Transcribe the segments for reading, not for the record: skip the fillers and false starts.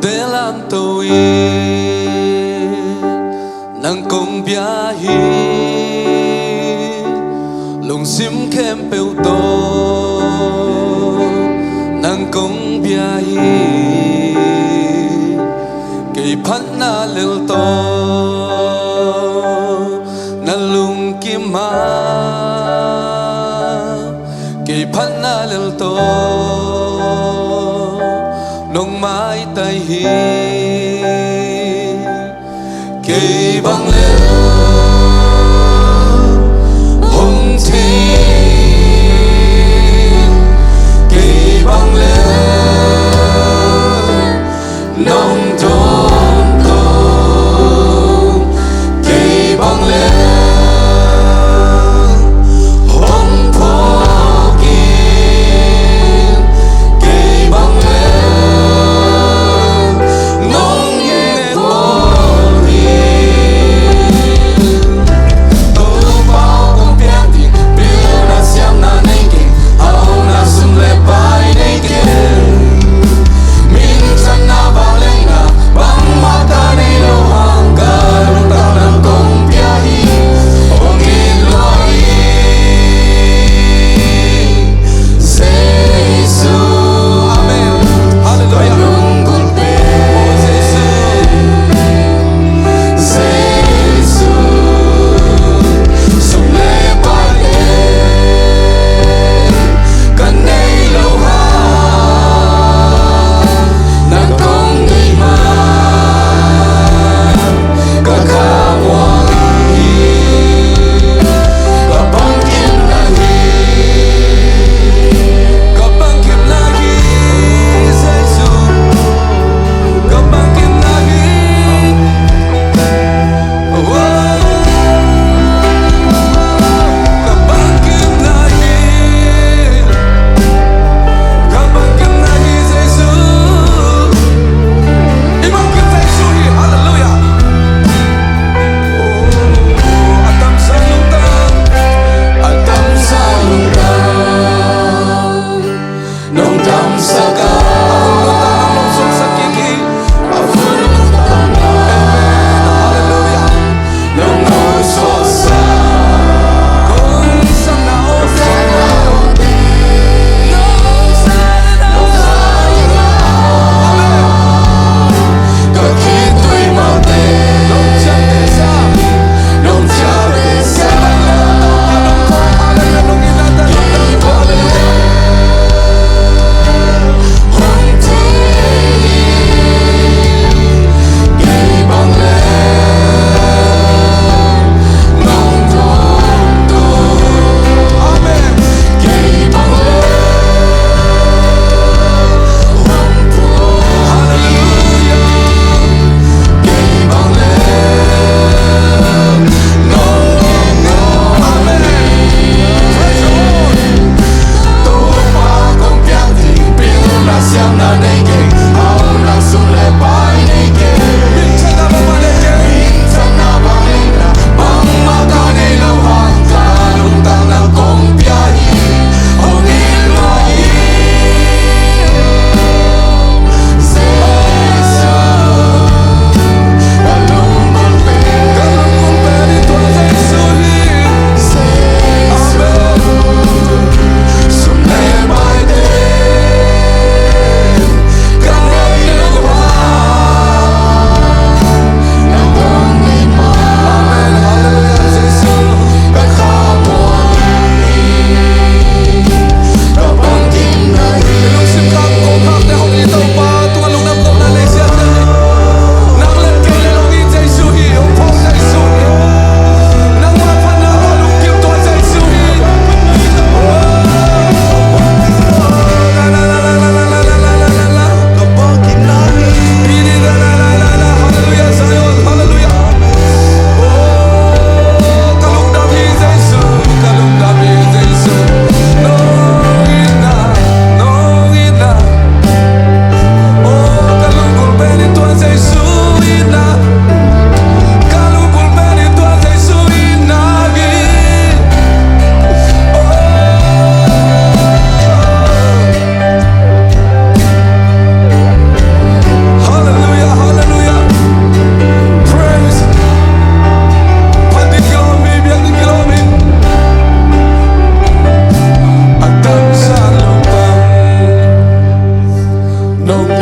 để làm tàu y nàng công bia hi lùng sim kem bèo to nàng công bia hi cây phát na lêu to na lùng kim ma cây phát na lêu to nông mai tay hi cây băng lên hồng thi cây băng lên nông thôn thôn cây băng lên hồng phố kia cây băng lên nông nhẹ bồn tô bao công biên thì biên là xem na nay kinh hậu na sum lệ bài nay kinh min chân na bao lên na băng mata nay lâu hàng ca lúc ta đang công bia hi hồng in loi Jesus Amen Hallelujah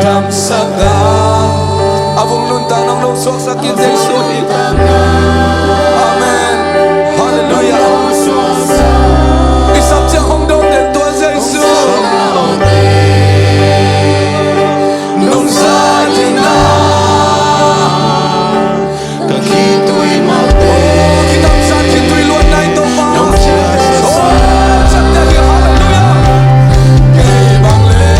감사다 Avong luntang ng lungsok sa kinsay sulit Amen Hallelujah Isap siya kong daw din tuwa sa Isu Nung sa atin na Kakito'y mati Kitamsan, kito'y luwan na ito pa Nung siya sa sandali Hallelujah Kay Bangle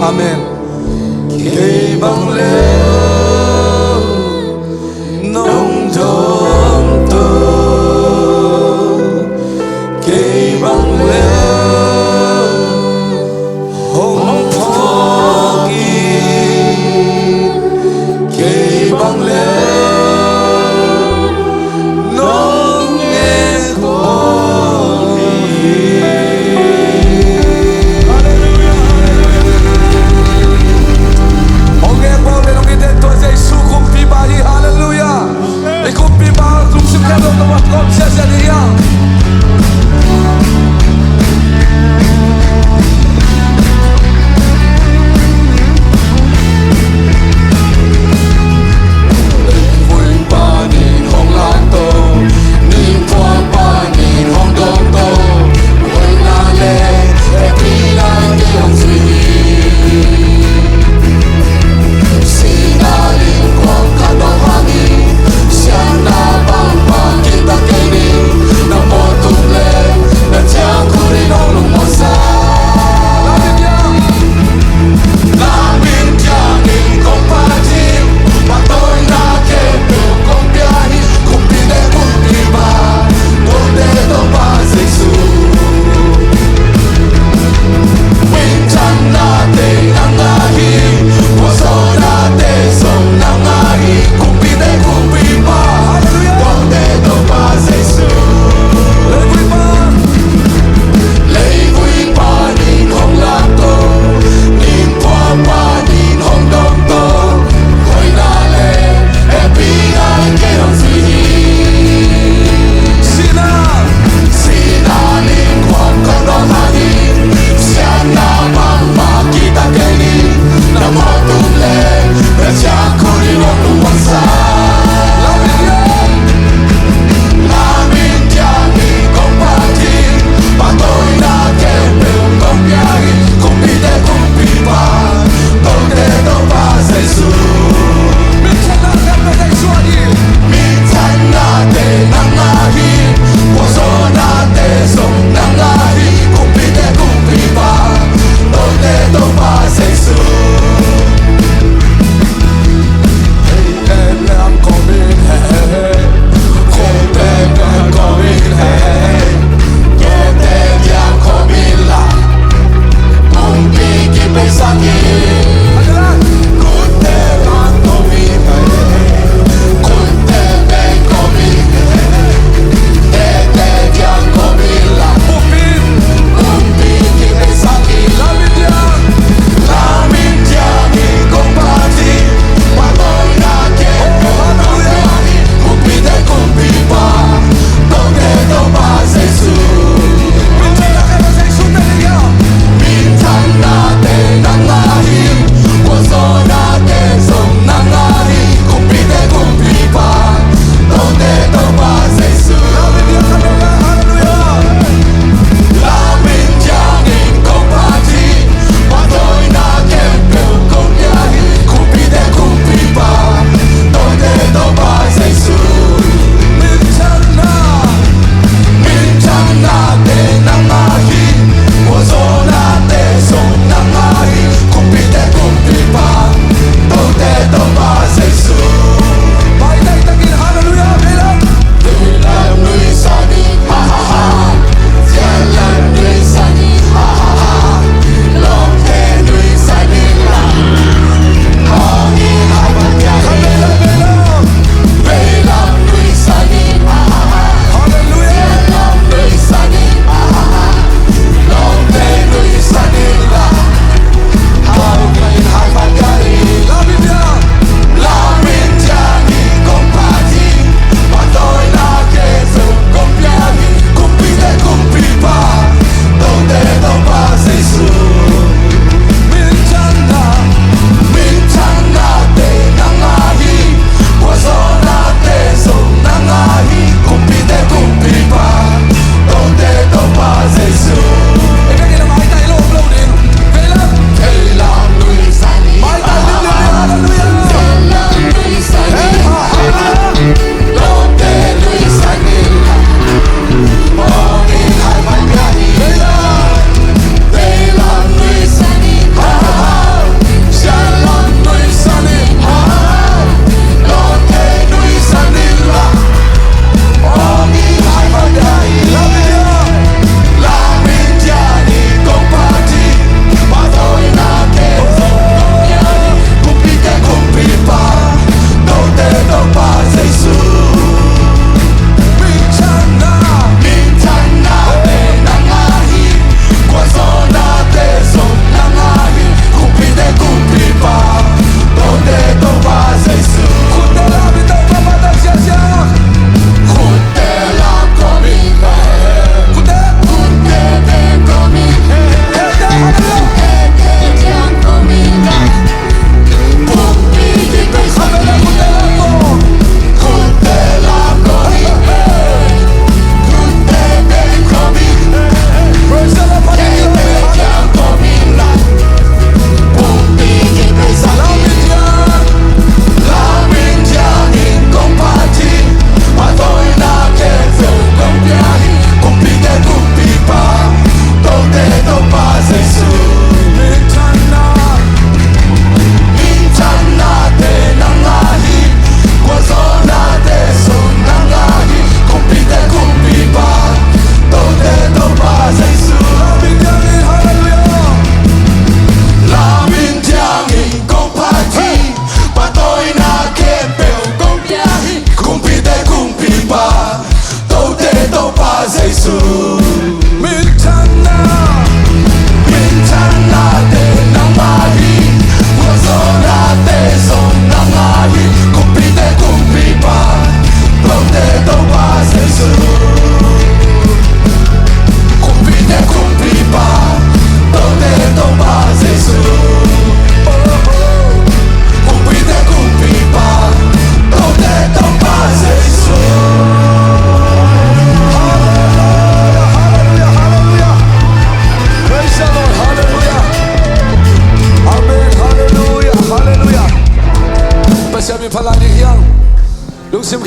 Amen Kay Bangleo Nung domto Kay Bangleo Hong Pogi Kay Bangleo Nung Ekoli Hallelujah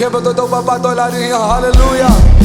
天父都把把多来的哈利路亚。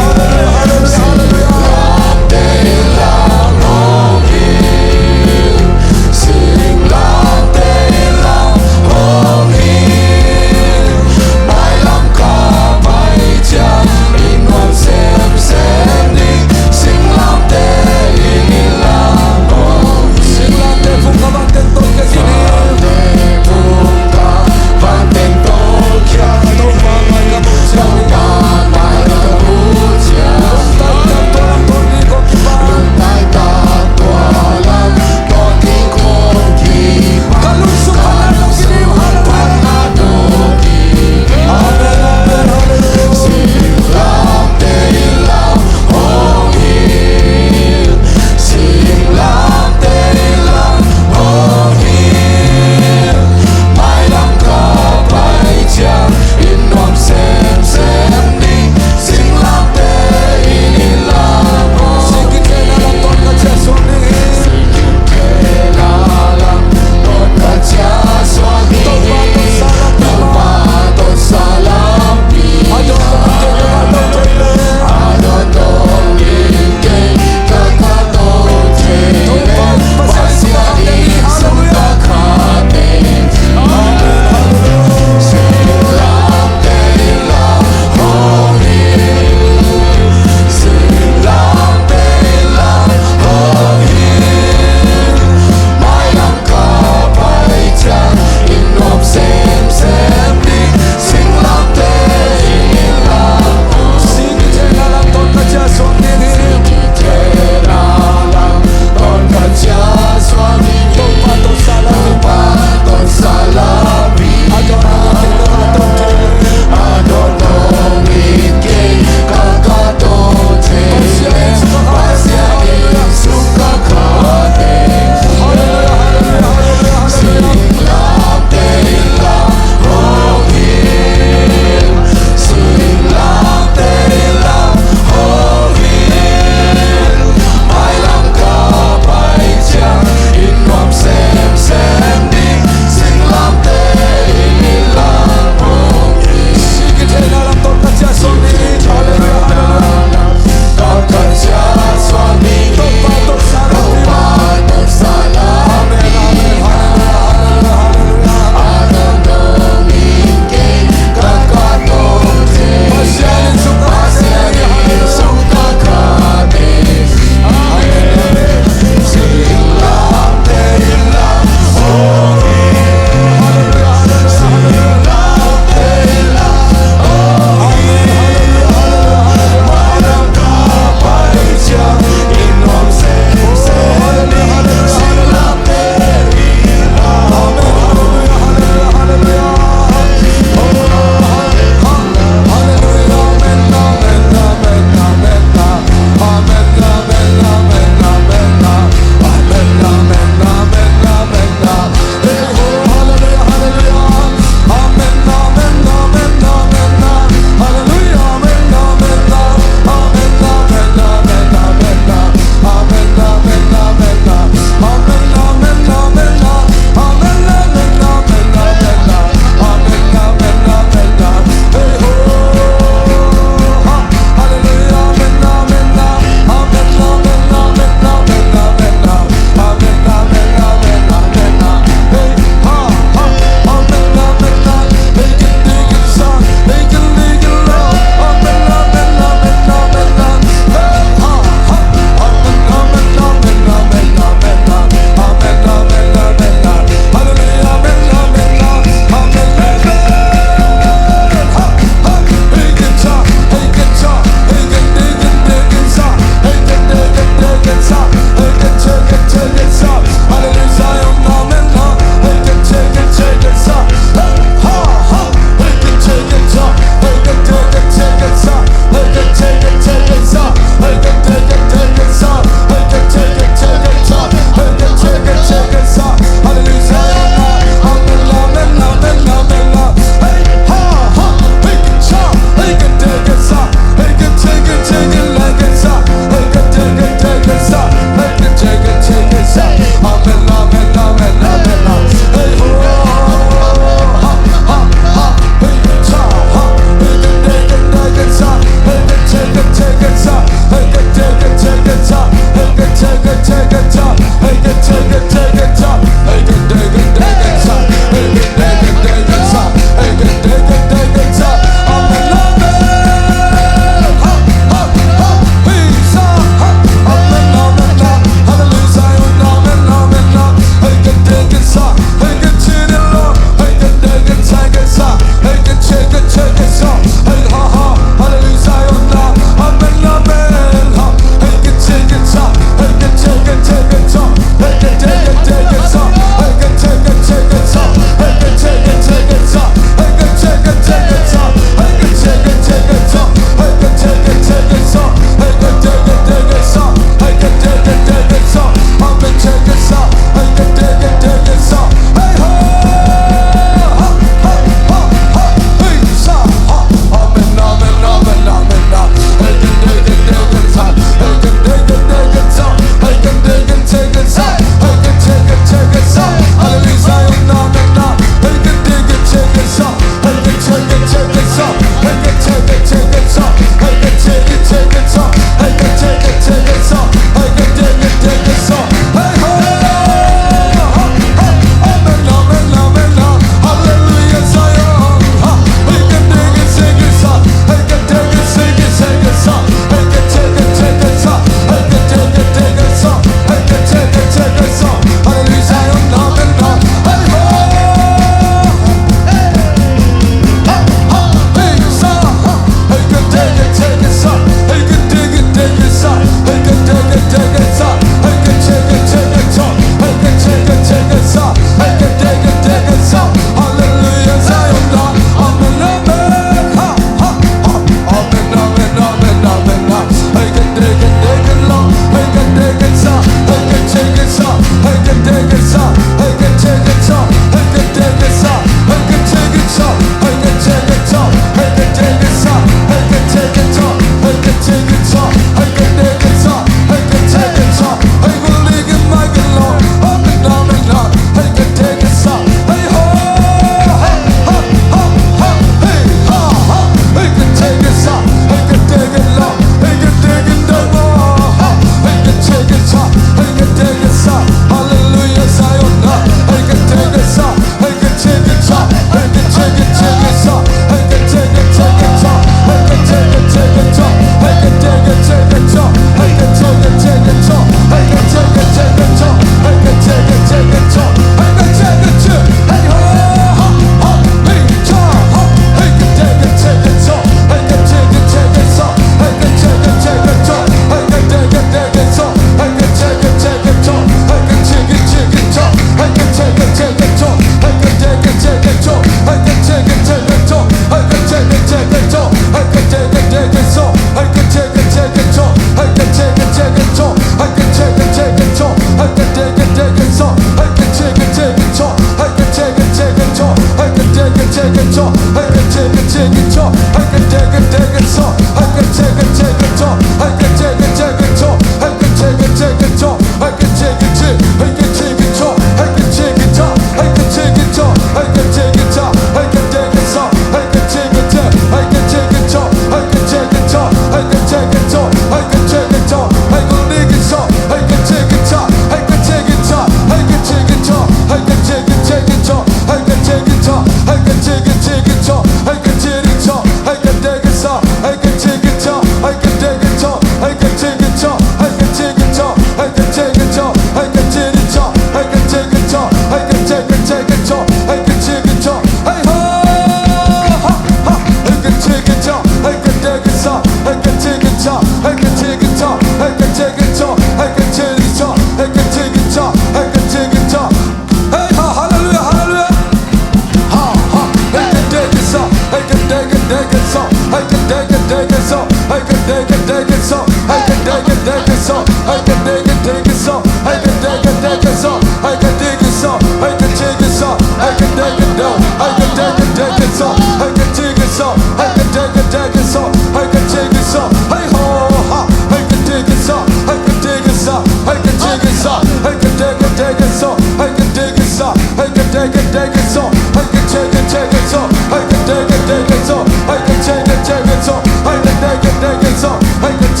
I can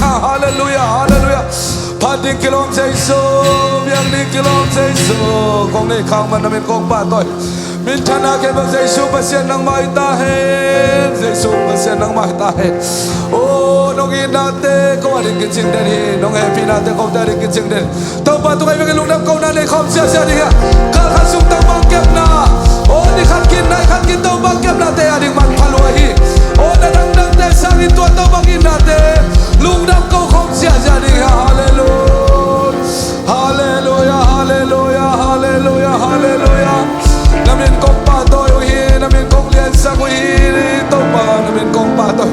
Hallelujah, hallelujah. Padin kilom jaiso, biang ni kilom jaiso. Kong ni kang man namin kong patoy. Minchana ke bang jaiso pasien nang maitahin, jaiso pasien nang maitahin. Oh, nong inate ko adin kicing dari, nong happy nate ko dari kicing dari. Tau patu kay bang lungdam ko na ni kom sia sia dia. Kal kasuk tang bangkem na. Oh, ni kan kin nai kan kin tau bangkem na te ading man paluahi. Oh, dadang dang te sang itu tau bangin nate. Lungdam ko kom sia sia dia. Hallelujah, hallelujah. na min kong pato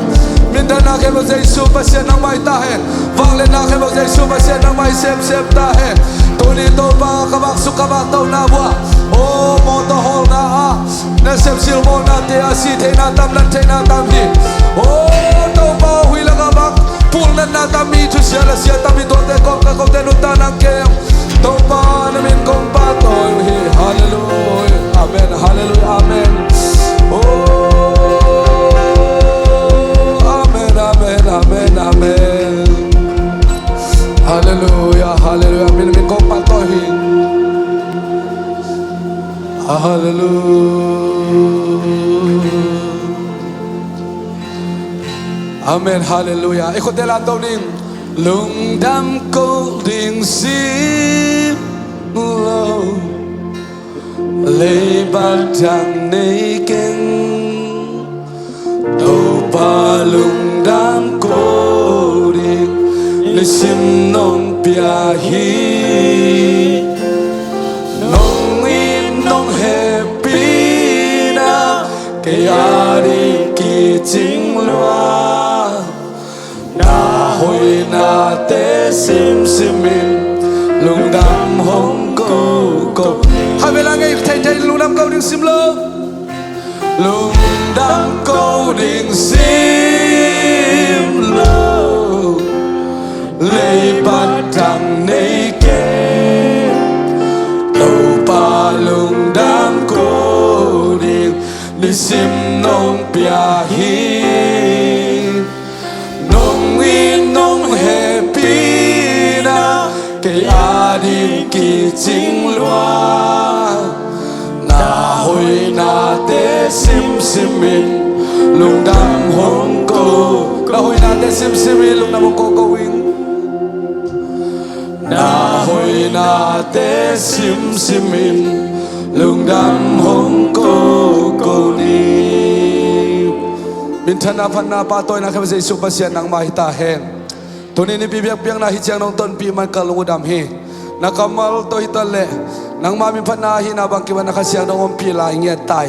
min ta na ke mo Giêsu pasien nang mai ta hen vang lên na ke mo Giêsu pasien nang mai sem ta hen tu ni to ba ka bak su ka ba to na bua o mo to hol na a na sem sil mo na te a si the na tam hi o to ba hui la ka bak pul na tam mi tu sia la sia tam mi to te nu ta nang ke to ba na min kong pato hi hallelujah amen hallelujah amen Amen, amen. Hallelujah, hallelujah. Min kong patohin. Hallelujah. Amen, hallelujah. Ikot nila daw ning lungdam ko ding simlo lebat ang naiking đâu ba lungdam ko ding lisim nong pia hi nong in nong happy na kaya di ki ching loa na hoi na te sim simin lungdam hong ko hai bên là ngay thay thay lungdam ko ding sim lo lungdam ko ding sim lo lei bat dang nei ke đâu ba lungdam ko ding ni sim nong pia hi nong in nong happy na ke adi ki ching loa na hoi na te sim simin lungdam hong ko na hoi na te sim simin lungdam hong ko wing na hoi na te sim simin lungdam hong ko ni min thana phanna pa toy na kha Giêsu pasian nang mahita hen tuni ni bibiak piang na hi chiang nong ton pi man ka lungdam hi na kamal to hitale nang mami phana hi na bang ki na khasiang dong om pi la nge tai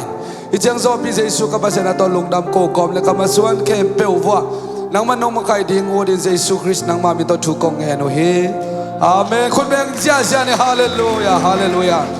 i chang zo pi Giêsu ka pasian na to lungdam ko kom le kamasuan ke pewwa nang manong makai ding odin Giêsu Christ nang mami to thu kong he no hi amen khun beng sia sia ni hallelujah hallelujah